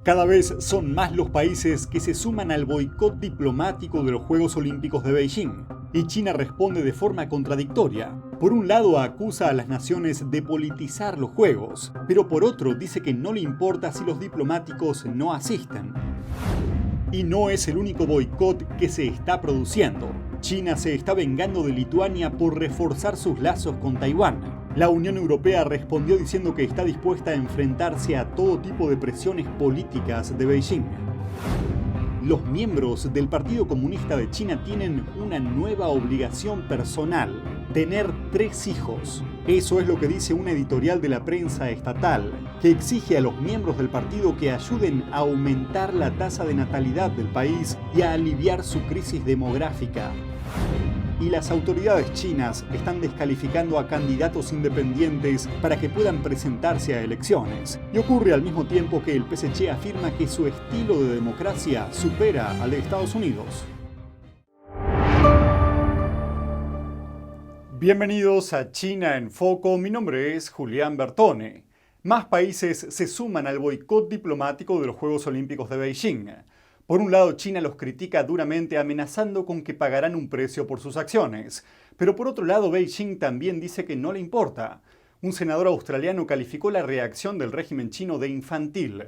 Cada vez son más los países que se suman al boicot diplomático de los Juegos Olímpicos de Beijing, y China responde de forma contradictoria. Por un lado acusa a las naciones de politizar los Juegos, pero por otro dice que no le importa si los diplomáticos no asisten. Y no es el único boicot que se está produciendo. China se está vengando de Lituania por reforzar sus lazos con Taiwán. La Unión Europea respondió diciendo que está dispuesta a enfrentarse a todo tipo de presiones políticas de Beijing. Los miembros del Partido Comunista de China tienen una nueva obligación personal: tener 3 hijos. Eso es lo que dice una editorial de la prensa estatal, que exige a los miembros del partido que ayuden a aumentar la tasa de natalidad del país y a aliviar su crisis demográfica. Y las autoridades chinas están descalificando a candidatos independientes para que puedan presentarse a elecciones. Y ocurre al mismo tiempo que el PSC afirma que su estilo de democracia supera al de Estados Unidos. Bienvenidos a China en Foco, mi nombre es Julián Bertone. Más países se suman al boicot diplomático de los Juegos Olímpicos de Beijing. Por un lado, China los critica duramente, amenazando con que pagarán un precio por sus acciones. Pero por otro lado, Beijing también dice que no le importa. Un senador australiano calificó la reacción del régimen chino de infantil.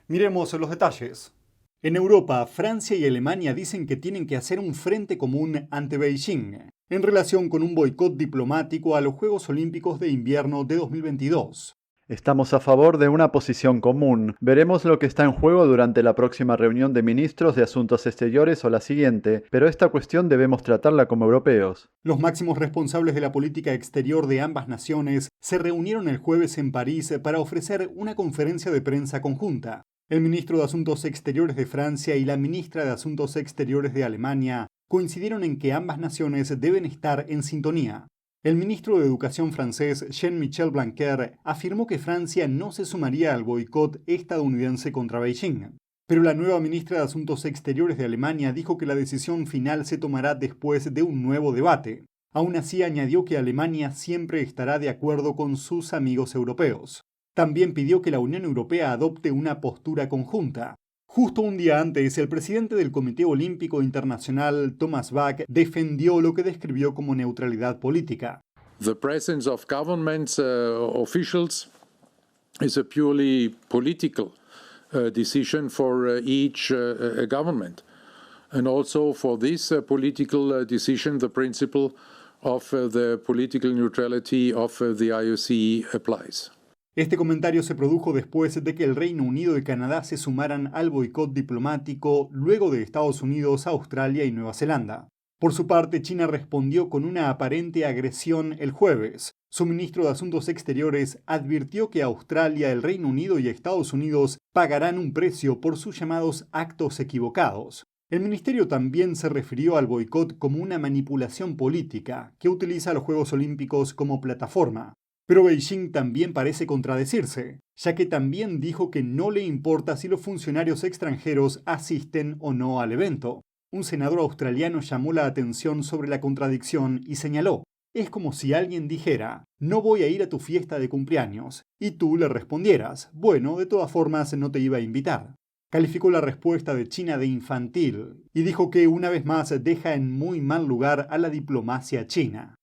Miremos los detalles. En Europa, Francia y Alemania dicen que tienen que hacer un frente común ante Beijing, en relación con un boicot diplomático a los Juegos Olímpicos de Invierno de 2022. Estamos a favor de una posición común. Veremos lo que está en juego durante la próxima reunión de ministros de Asuntos Exteriores o la siguiente, pero esta cuestión debemos tratarla como europeos. Los máximos responsables de la política exterior de ambas naciones se reunieron el jueves en París para ofrecer una conferencia de prensa conjunta. El ministro de Asuntos Exteriores de Francia y la ministra de Asuntos Exteriores de Alemania coincidieron en que ambas naciones deben estar en sintonía. El ministro de Educación francés, Jean-Michel Blanquer, afirmó que Francia no se sumaría al boicot estadounidense contra Beijing. Pero la nueva ministra de Asuntos Exteriores de Alemania dijo que la decisión final se tomará después de un nuevo debate. Aún así, añadió que Alemania siempre estará de acuerdo con sus amigos europeos. También pidió que la Unión Europea adopte una postura conjunta. Justo un día antes, el presidente del Comité Olímpico Internacional, Thomas Bach, defendió lo que describió como neutralidad política. The presence of governments officials is a purely political decision for each government. And also for this political decision, the principle of the political neutrality of the IOC applies. Este comentario se produjo después de que el Reino Unido y Canadá se sumaran al boicot diplomático luego de Estados Unidos, Australia y Nueva Zelanda. Por su parte, China respondió con una aparente agresión el jueves. Su ministro de Asuntos Exteriores advirtió que Australia, el Reino Unido y Estados Unidos pagarán un precio por sus llamados actos equivocados. El ministerio también se refirió al boicot como una manipulación política que utiliza los Juegos Olímpicos como plataforma. Pero Beijing también parece contradecirse, ya que también dijo que no le importa si los funcionarios extranjeros asisten o no al evento. Un senador australiano llamó la atención sobre la contradicción y señaló: es como si alguien dijera, no voy a ir a tu fiesta de cumpleaños, y tú le respondieras, bueno, de todas formas no te iba a invitar. Calificó la respuesta de China de infantil y dijo que una vez más deja en muy mal lugar a la diplomacia china.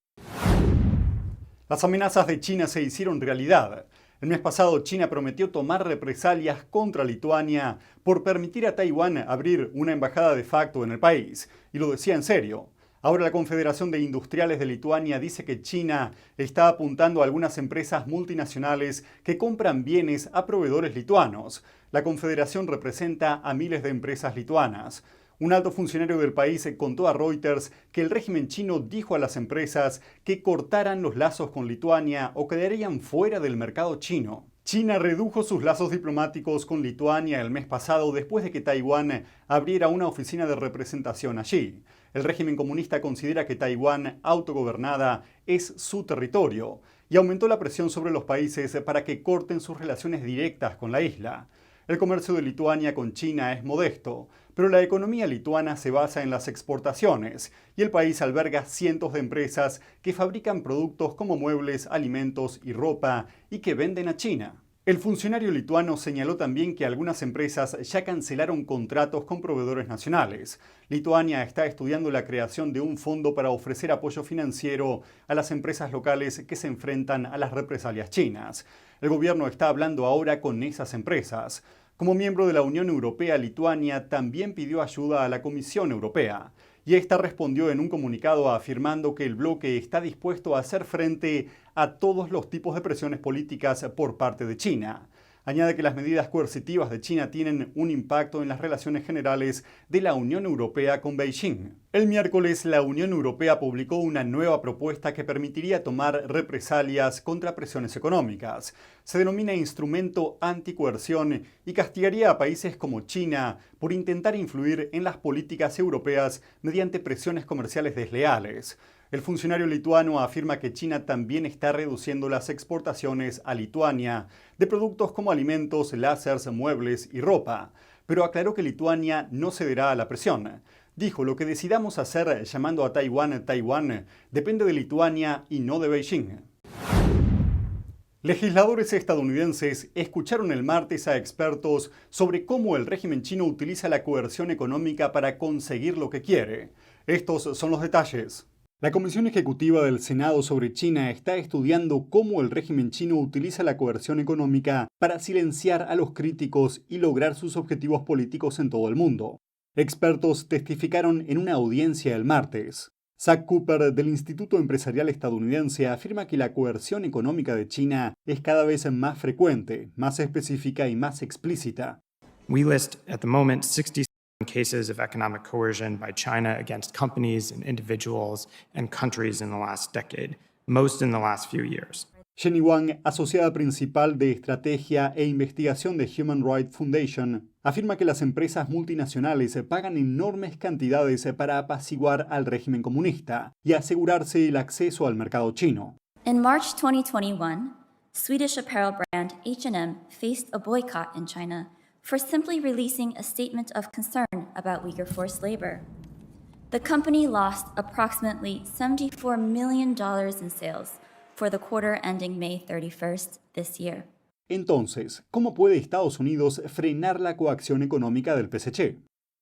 Las amenazas de China se hicieron realidad. El mes pasado, China prometió tomar represalias contra Lituania por permitir a Taiwán abrir una embajada de facto en el país. Y lo decía en serio. Ahora la Confederación de Industriales de Lituania dice que China está apuntando a algunas empresas multinacionales que compran bienes a proveedores lituanos. La Confederación representa a miles de empresas lituanas. Un alto funcionario del país contó a Reuters que el régimen chino dijo a las empresas que cortaran los lazos con Lituania o quedarían fuera del mercado chino. China redujo sus lazos diplomáticos con Lituania el mes pasado después de que Taiwán abriera una oficina de representación allí. El régimen comunista considera que Taiwán, autogobernada, es su territorio y aumentó la presión sobre los países para que corten sus relaciones directas con la isla. El comercio de Lituania con China es modesto, pero la economía lituana se basa en las exportaciones y el país alberga cientos de empresas que fabrican productos como muebles, alimentos y ropa y que venden a China. El funcionario lituano señaló también que algunas empresas ya cancelaron contratos con proveedores nacionales. Lituania está estudiando la creación de un fondo para ofrecer apoyo financiero a las empresas locales que se enfrentan a las represalias chinas. El gobierno está hablando ahora con esas empresas. Como miembro de la Unión Europea, Lituania también pidió ayuda a la Comisión Europea. Y esta respondió en un comunicado afirmando que el bloque está dispuesto a hacer frente a todos los tipos de presiones políticas por parte de China. Añade que las medidas coercitivas de China tienen un impacto en las relaciones generales de la Unión Europea con Beijing. El miércoles, la Unión Europea publicó una nueva propuesta que permitiría tomar represalias contra presiones económicas. Se denomina instrumento anticoerción y castigaría a países como China por intentar influir en las políticas europeas mediante presiones comerciales desleales. El funcionario lituano afirma que China también está reduciendo las exportaciones a Lituania de productos como alimentos, láseres, muebles y ropa, pero aclaró que Lituania no cederá a la presión. Dijo, lo que decidamos hacer llamando a Taiwán, depende de Lituania y no de Beijing. Legisladores estadounidenses escucharon el martes a expertos sobre cómo el régimen chino utiliza la coerción económica para conseguir lo que quiere. Estos son los detalles. La Comisión Ejecutiva del Senado sobre China está estudiando cómo el régimen chino utiliza la coerción económica para silenciar a los críticos y lograr sus objetivos políticos en todo el mundo. Expertos testificaron en una audiencia el martes. Zach Cooper, del Instituto Empresarial Estadounidense, afirma que la coerción económica de China es cada vez más frecuente, más específica y más explícita. We list at the moment 67 cases of economic coercion by China against companies and individuals and countries in the last decade, most in the last few years. Jenny Wang, asociada principal de Estrategia e Investigación de Human Rights Foundation, afirma que las empresas multinacionales pagan enormes cantidades para apaciguar al régimen comunista y asegurarse el acceso al mercado chino. In March 2021, Swedish apparel brand H&M faced a boycott in China for simply releasing a statement of concern about Uyghur forced labor. The company lost approximately $74 million in sales for the quarter ending May 31st this year. Entonces, ¿cómo puede Estados Unidos frenar la coacción económica del PSC?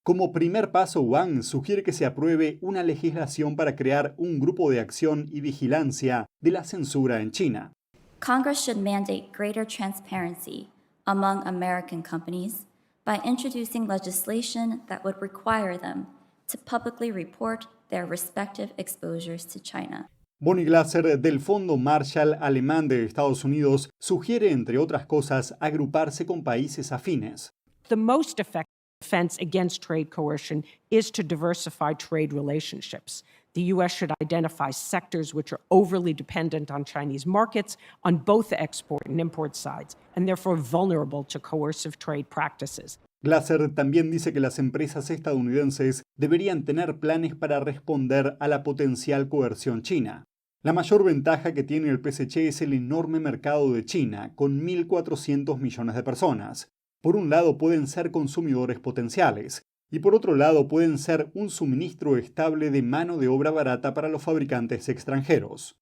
Como primer paso, Wang sugiere que se apruebe una legislación para crear un grupo de acción y vigilancia de la censura en China. Congress should mandate greater transparency among American companies by introducing legislation that would require them to publicly report their respective exposures to China. Bonnie Glasser, del Fondo Marshall alemán de Estados Unidos, sugiere, entre otras cosas, agruparse con países afines. The most effective defense against trade coercion is to diversify trade relationships. The U.S. should identify sectors which are overly dependent on Chinese markets on both the export and import sides, and therefore vulnerable to coercive trade practices. Glasser también dice que las empresas estadounidenses deberían tener planes para responder a la potencial coerción china. La mayor ventaja que tiene el PSC es el enorme mercado de China, con 1.400 millones de personas. Por un lado pueden ser consumidores potenciales, y por otro lado pueden ser un suministro estable de mano de obra barata para los fabricantes extranjeros.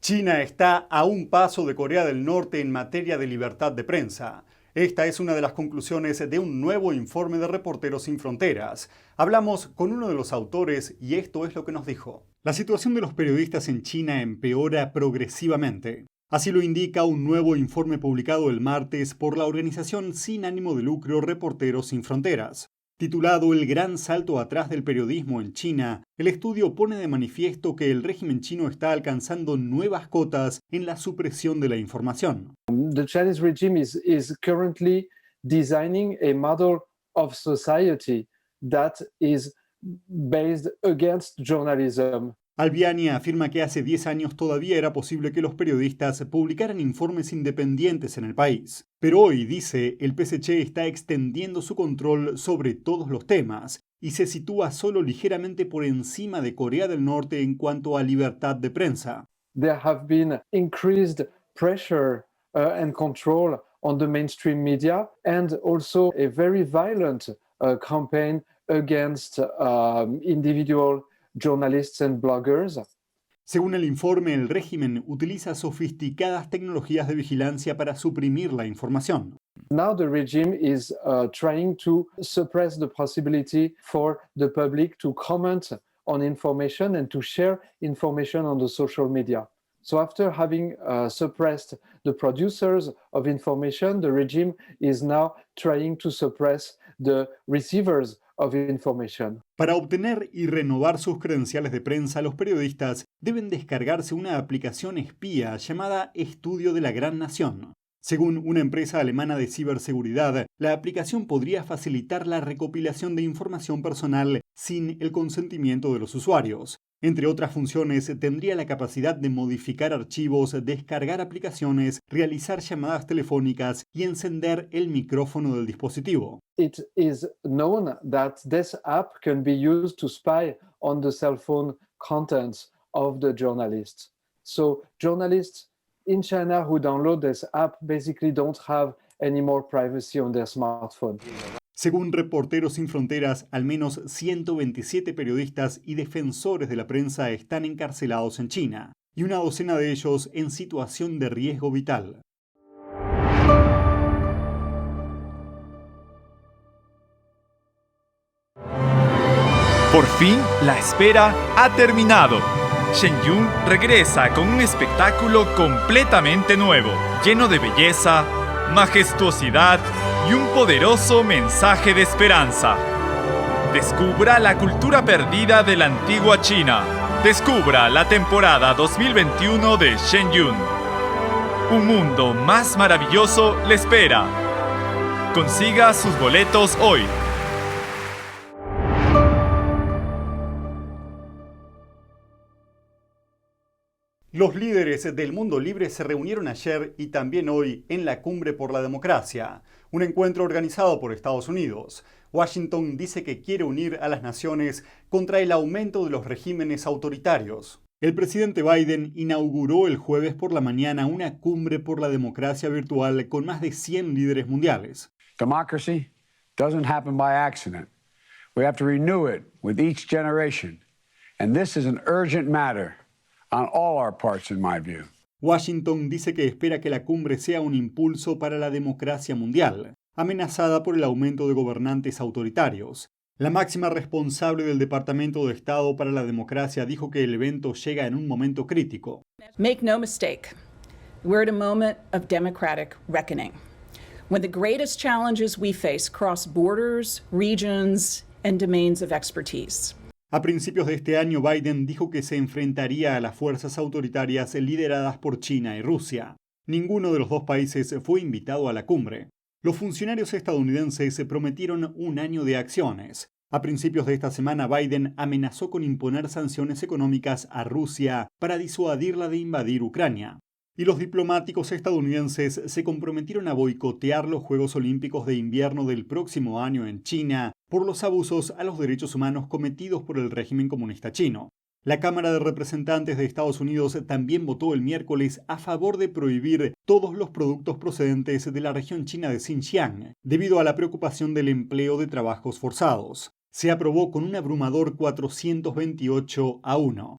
China está a un paso de Corea del Norte en materia de libertad de prensa. Esta es una de las conclusiones de un nuevo informe de Reporteros Sin Fronteras. Hablamos con uno de los autores y esto es lo que nos dijo. La situación de los periodistas en China empeora progresivamente. Así lo indica un nuevo informe publicado el martes por la organización sin ánimo de lucro Reporteros Sin Fronteras. Titulado El gran salto atrás del periodismo en China, el estudio pone de manifiesto que el régimen chino está alcanzando nuevas cotas en la supresión de la información. The Chinese regime is currently designing a model of society that is based against journalism. Albiani afirma que hace 10 años todavía era posible que los periodistas publicaran informes independientes en el país. Pero hoy, dice, el PSC está extendiendo su control sobre todos los temas y se sitúa solo ligeramente por encima de Corea del Norte en cuanto a libertad de prensa. There have been increased pressure and control on the mainstream media and also a very violent campaign against individual journalists and bloggers. Según el informe, el régimen utiliza sofisticadas tecnologías de vigilancia para suprimir la información. Now the regime is trying to suppress the possibility for the public to comment on information and to share information on the social media. So after having suppressed the producers of information, the regime is now trying to suppress the receivers of information. Para obtener y renovar sus credenciales de prensa, los periodistas deben descargarse una aplicación espía llamada Estudio de la Gran Nación. Según una empresa alemana de ciberseguridad, la aplicación podría facilitar la recopilación de información personal sin el consentimiento de los usuarios. Entre otras funciones, tendría la capacidad de modificar archivos, descargar aplicaciones, realizar llamadas telefónicas y encender el micrófono del dispositivo. It is known that this app can be used to spy on the cell phone contents of the journalists. So journalists in China who download this app basically don't have any more privacy on their smartphone. Según Reporteros Sin Fronteras, al menos 127 periodistas y defensores de la prensa están encarcelados en China, y una docena de ellos en situación de riesgo vital. Por fin, la espera ha terminado. Shenyun regresa con un espectáculo completamente nuevo, lleno de belleza, majestuosidad y un poderoso mensaje de esperanza. Descubra la cultura perdida de la antigua China. Descubra la temporada 2021 de Shenyun. Un mundo más maravilloso le espera. Consiga sus boletos hoy. Los líderes del mundo libre se reunieron ayer y también hoy en la Cumbre por la Democracia, un encuentro organizado por Estados Unidos. Washington dice que quiere unir a las naciones contra el aumento de los regímenes autoritarios. El presidente Biden inauguró el jueves por la mañana una Cumbre por la Democracia virtual con más de 100 líderes mundiales. Democracy doesn't happen by accident. We have to renew it with each generation. And this is an urgent matter on all our parts, in my view. Washington dice que espera que la cumbre sea un impulso para la democracia mundial, amenazada por el aumento de gobernantes autoritarios. La máxima responsable del Departamento de Estado para la Democracia dijo que el evento llega en un momento crítico. Make no mistake, we're at a moment of democratic reckoning, when the greatest challenges we face cross borders, regions, and domains of expertise. A principios de este año, Biden dijo que se enfrentaría a las fuerzas autoritarias lideradas por China y Rusia. Ninguno de los dos países fue invitado a la cumbre. Los funcionarios estadounidenses prometieron un año de acciones. A principios de esta semana, Biden amenazó con imponer sanciones económicas a Rusia para disuadirla de invadir Ucrania. Y los diplomáticos estadounidenses se comprometieron a boicotear los Juegos Olímpicos de Invierno del próximo año en China por los abusos a los derechos humanos cometidos por el régimen comunista chino. La Cámara de Representantes de Estados Unidos también votó el miércoles a favor de prohibir todos los productos procedentes de la región china de Xinjiang, debido a la preocupación del empleo de trabajos forzados. Se aprobó con un abrumador 428-1.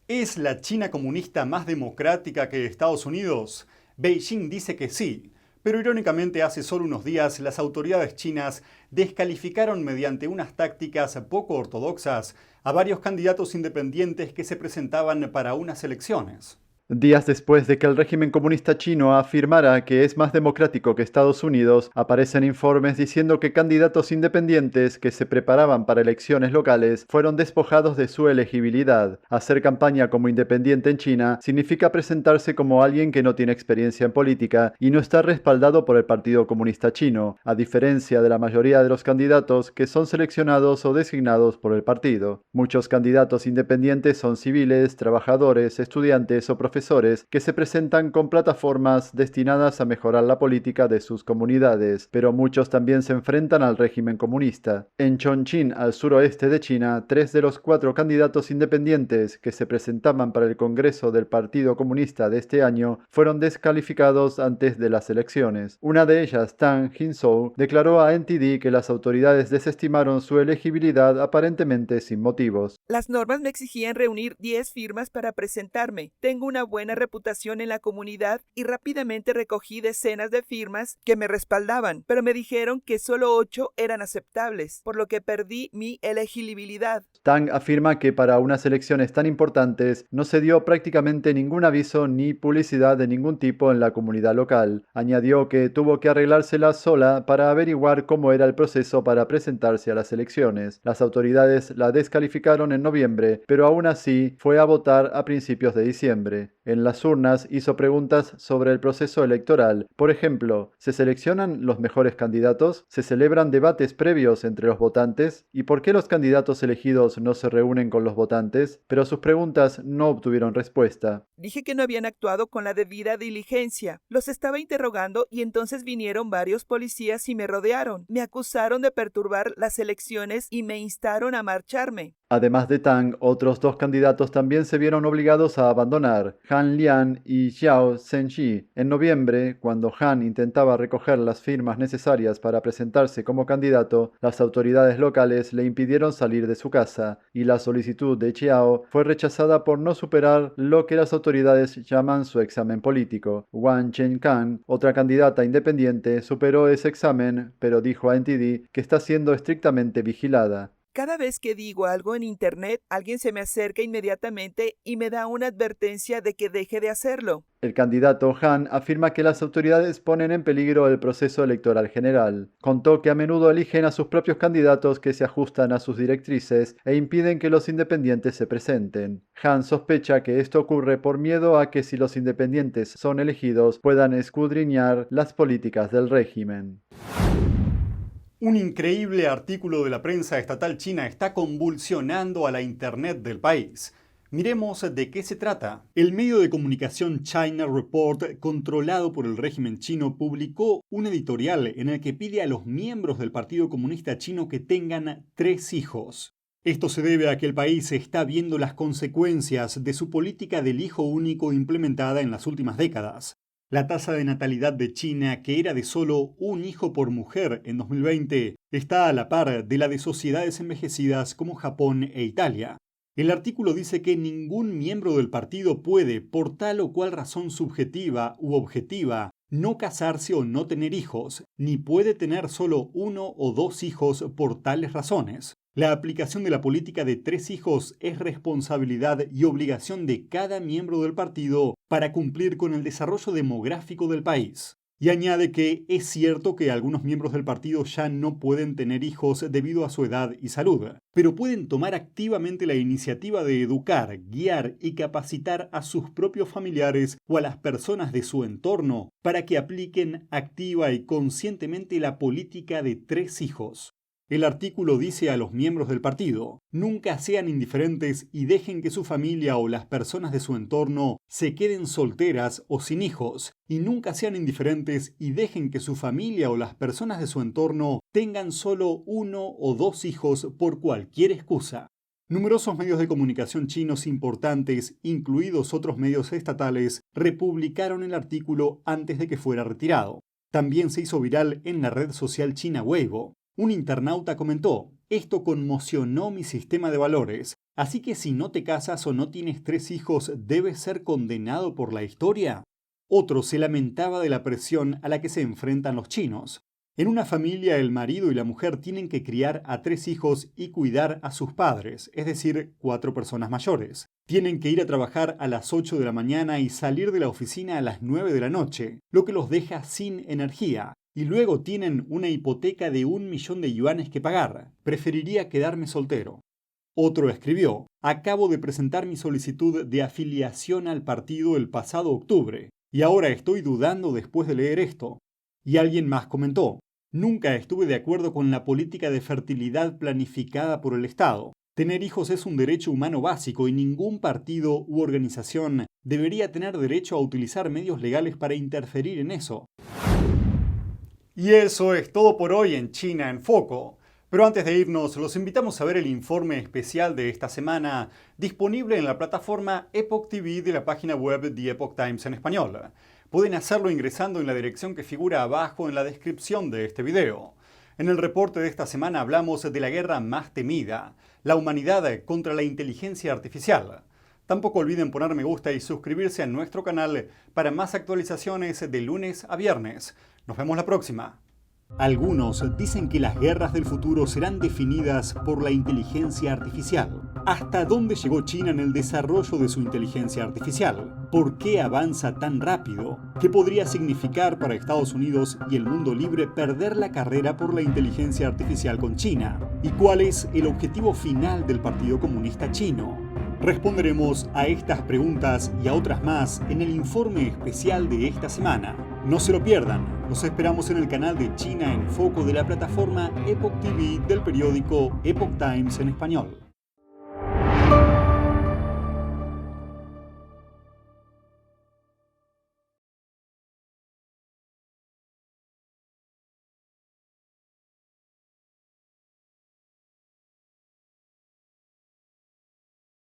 ¿Es la China comunista más democrática que Estados Unidos? Beijing dice que sí, pero irónicamente hace solo unos días las autoridades chinas descalificaron mediante unas tácticas poco ortodoxas a varios candidatos independientes que se presentaban para unas elecciones. Días después de que el régimen comunista chino afirmara que es más democrático que Estados Unidos, aparecen informes diciendo que candidatos independientes que se preparaban para elecciones locales fueron despojados de su elegibilidad. Hacer campaña como independiente en China significa presentarse como alguien que no tiene experiencia en política y no está respaldado por el Partido Comunista Chino, a diferencia de la mayoría de los candidatos que son seleccionados o designados por el partido. Muchos candidatos independientes son civiles, trabajadores, estudiantes o profesionales profesores que se presentan con plataformas destinadas a mejorar la política de sus comunidades, pero muchos también se enfrentan al régimen comunista. En Chongqing, al suroeste de China, 3 de los 4 candidatos independientes que se presentaban para el Congreso del Partido Comunista de este año fueron descalificados antes de las elecciones. Una de ellas, Tang Jin-sou, declaró a NTD que las autoridades desestimaron su elegibilidad aparentemente sin motivos. Las normas me exigían reunir 10 firmas para presentarme. Tengo una buena reputación en la comunidad y rápidamente recogí decenas de firmas que me respaldaban, pero me dijeron que solo 8 eran aceptables, por lo que perdí mi elegibilidad. Tang afirma que para unas elecciones tan importantes no se dio prácticamente ningún aviso ni publicidad de ningún tipo en la comunidad local. Añadió que tuvo que arreglársela sola para averiguar cómo era el proceso para presentarse a las elecciones. Las autoridades la descalificaron en noviembre, pero aún así fue a votar a principios de diciembre. En las urnas hizo preguntas sobre el proceso electoral. Por ejemplo, ¿se seleccionan los mejores candidatos? ¿Se celebran debates previos entre los votantes? ¿Y por qué los candidatos elegidos no se reúnen con los votantes? Pero sus preguntas no obtuvieron respuesta. Dije que no habían actuado con la debida diligencia. Los estaba interrogando y entonces vinieron varios policías y me rodearon. Me acusaron de perturbar las elecciones y me instaron a marcharme. Además de Tang, otros 2 candidatos también se vieron obligados a abandonar, Han Lian y Xiao Zhenji. En noviembre, cuando Han intentaba recoger las firmas necesarias para presentarse como candidato, las autoridades locales le impidieron salir de su casa, y la solicitud de Xiao fue rechazada por no superar lo que las autoridades llaman su examen político. Wang Chenkan, otra candidata independiente, superó ese examen, pero dijo a NTD que está siendo estrictamente vigilada. Cada vez que digo algo en Internet, alguien se me acerca inmediatamente y me da una advertencia de que deje de hacerlo. El candidato Han afirma que las autoridades ponen en peligro el proceso electoral general. Contó que a menudo eligen a sus propios candidatos que se ajustan a sus directrices e impiden que los independientes se presenten. Han sospecha que esto ocurre por miedo a que si los independientes son elegidos puedan escudriñar las políticas del régimen. Un increíble artículo de la prensa estatal china está convulsionando a la internet del país. Miremos de qué se trata. El medio de comunicación China Report, controlado por el régimen chino, publicó un editorial en el que pide a los miembros del Partido Comunista Chino que tengan 3 hijos. Esto se debe a que el país está viendo las consecuencias de su política del hijo único implementada en las últimas décadas. La tasa de natalidad de China, que era de solo 1 hijo por mujer en 2020, está a la par de la de sociedades envejecidas como Japón e Italia. El artículo dice que ningún miembro del partido puede, por tal o cual razón subjetiva u objetiva, no casarse o no tener hijos, ni puede tener solo 1 o 2 hijos por tales razones. La aplicación de la política de 3 hijos es responsabilidad y obligación de cada miembro del partido para cumplir con el desarrollo demográfico del país. Y añade que es cierto que algunos miembros del partido ya no pueden tener hijos debido a su edad y salud, pero pueden tomar activamente la iniciativa de educar, guiar y capacitar a sus propios familiares o a las personas de su entorno para que apliquen activa y conscientemente la política de 3 hijos. El artículo dice a los miembros del partido: nunca sean indiferentes y dejen que su familia o las personas de su entorno se queden solteras o sin hijos, y nunca sean indiferentes y dejen que su familia o las personas de su entorno tengan solo 1 o 2 hijos por cualquier excusa. Numerosos medios de comunicación chinos importantes, incluidos otros medios estatales, republicaron el artículo antes de que fuera retirado. También se hizo viral en la red social china Weibo. Un internauta comentó: esto conmocionó mi sistema de valores, así que si no te casas o no tienes 3 hijos, ¿debes ser condenado por la historia? Otro se lamentaba de la presión a la que se enfrentan los chinos. En una familia, el marido y la mujer tienen que criar a 3 hijos y cuidar a sus padres, es decir, 4 personas mayores. Tienen que ir a trabajar a las 8 de la mañana y salir de la oficina a las 9 de la noche, lo que los deja sin energía. Y luego tienen una hipoteca de 1 millón de yuanes que pagar. Preferiría quedarme soltero. Otro escribió: acabo de presentar mi solicitud de afiliación al partido el pasado octubre, y ahora estoy dudando después de leer esto. Y alguien más comentó: nunca estuve de acuerdo con la política de fertilidad planificada por el Estado. Tener hijos es un derecho humano básico y ningún partido u organización debería tener derecho a utilizar medios legales para interferir en eso. Y eso es todo por hoy en China en Foco. Pero antes de irnos, los invitamos a ver el informe especial de esta semana, disponible en la plataforma Epoch TV de la página web The Epoch Times en español. Pueden hacerlo ingresando en la dirección que figura abajo en la descripción de este video. En el reporte de esta semana hablamos de la guerra más temida, la humanidad contra la inteligencia artificial. Tampoco olviden poner me gusta y suscribirse a nuestro canal para más actualizaciones de lunes a viernes. Nos vemos la próxima. Algunos dicen que las guerras del futuro serán definidas por la inteligencia artificial. ¿Hasta dónde llegó China en el desarrollo de su inteligencia artificial? ¿Por qué avanza tan rápido? ¿Qué podría significar para Estados Unidos y el mundo libre perder la carrera por la inteligencia artificial con China? ¿Y cuál es el objetivo final del Partido Comunista Chino? Responderemos a estas preguntas y a otras más en el informe especial de esta semana. No se lo pierdan, los esperamos en el canal de China en Foco de la plataforma Epoch TV del periódico Epoch Times en español.